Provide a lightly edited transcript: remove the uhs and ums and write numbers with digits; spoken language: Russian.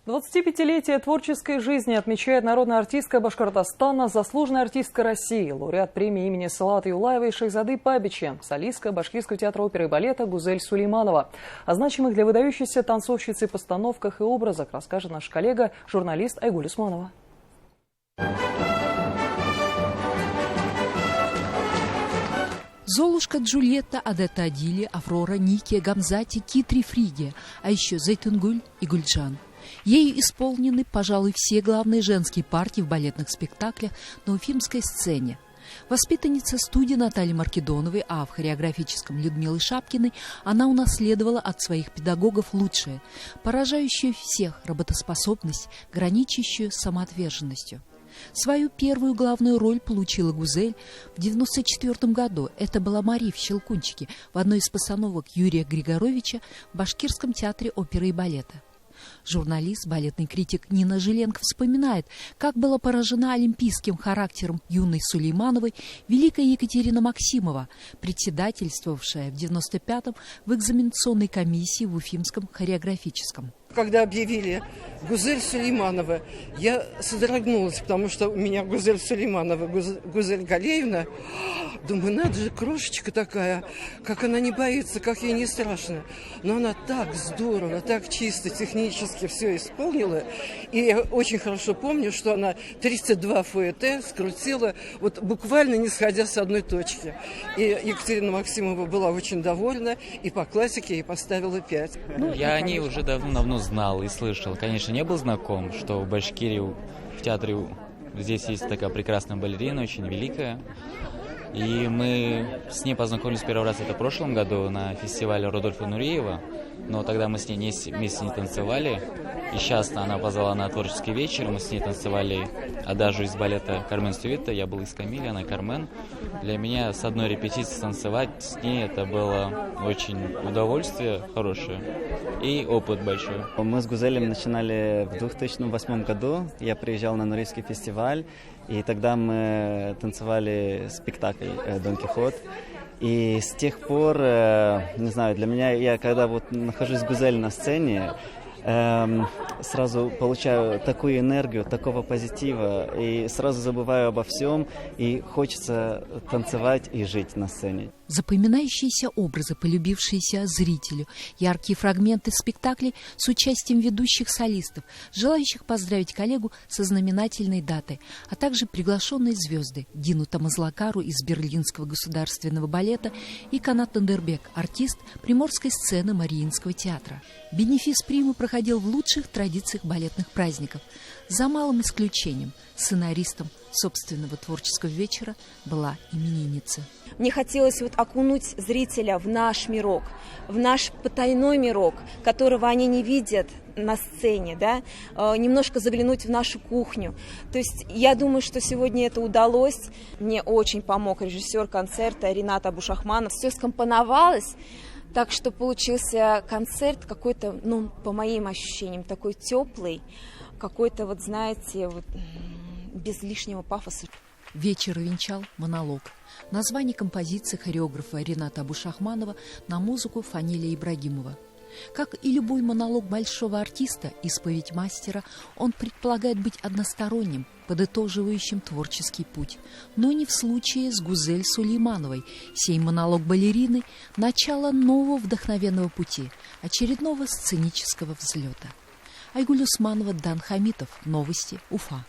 25-летие творческой жизни отмечает народная артистка Башкортостана, заслуженная артистка России, лауреат премии имени Салавата Юлаева и Шайзады Пабичи, солистка Башкирского театра оперы и балета Гузель Сулейманова. О значимых для выдающейся танцовщицы постановках и образах расскажет наш коллега, журналист Айгуль Усманова. Золушка, Джульетта, Адетта Адили, Аврора, Никия, Гамзати, Китри, Фригия, а еще Зайтунгуль и Гульджан. Ею исполнены, пожалуй, все главные женские партии в балетных спектаклях на уфимской сцене. Воспитанница студии Натальи Маркедоновой, а в хореографическом Людмилы Шапкиной она унаследовала от своих педагогов лучшее, поражающую всех работоспособность, граничащую с самоотверженностью. Свою первую главную роль получила Гузель в 1994 году. Это была Мари в «Щелкунчике» в одной из постановок Юрия Григоровича в Башкирском театре оперы и балета. Журналист, балетный критик Нина Жиленко вспоминает, как была поражена олимпийским характером юной Сулеймановой великая Екатерина Максимова, председательствовавшая в 1995-м в экзаменационной комиссии в Уфимском хореографическом. Когда объявили Гузель Сулейманова, я содрогнулась, потому что у меня Гузель Сулейманова, Гузель Галеевна. Думаю, надо же, крошечка такая, как она не боится, как ей не страшно. Но она так здорово, так чисто, технически все исполнила. И я очень хорошо помню, что она 32 фуэте скрутила, вот буквально не сходя с одной точки. И Екатерина Максимова была очень довольна, и по классике ей поставила 5. Я о ней уже давно знал и слышал. Конечно, не был знаком, что в Башкирии, в театре, здесь есть такая прекрасная балерина, очень великая. И мы с ней познакомились первый раз это в прошлом году на фестивале Рудольфа Нуриева. Но тогда мы с ней вместе не танцевали. И сейчас она позвала на творческий вечер. Мы с ней танцевали адажу из балета «Кармен Сюита». Я был из Камиля, она Кармен. Для меня с одной репетиции танцевать с ней это было очень удовольствие хорошее и опыт большой. Мы с Гузелем начинали в 2008 году. Я приезжал на Нурийский фестиваль, и тогда мы танцевали спектакль «Дон Кихот». И с тех пор, не знаю, для меня, я когда вот нахожусь с Гузель на сцене, сразу получаю такую энергию, такого позитива, и сразу забываю обо всем, и хочется танцевать и жить на сцене. Запоминающиеся образы, полюбившиеся зрителю, яркие фрагменты спектаклей с участием ведущих солистов, желающих поздравить коллегу со знаменательной датой, а также приглашенные звезды Дину Тамазлакару из Берлинского государственного балета и Канат Тандербек, артист приморской сцены Мариинского театра. Бенефис примы проходил в лучших традициях балетных праздников. За малым исключением, сценаристом собственного творческого вечера была именинница. Мне хотелось окунуть зрителя в наш мирок, в наш потайной мирок, которого они не видят на сцене, да? Немножко заглянуть в нашу кухню. То есть я думаю, что сегодня это удалось. Мне очень помог режиссер концерта Ринат Абушахманов. Все скомпоновалось. Так что получился концерт какой-то, по моим ощущениям, такой теплый, какой-то, знаете, без лишнего пафоса. Вечер венчал монолог. Название композиции хореографа Рината Абушахманова на музыку Фанилия Ибрагимова. Как и любой монолог большого артиста, исповедь мастера, он предполагает быть односторонним, подытоживающим творческий путь. Но не в случае с Гузель Сулеймановой. Сей монолог балерины – начало нового вдохновенного пути, очередного сценического взлета. Айгуль Усманова, Дан Хамитов. Новости. Уфа.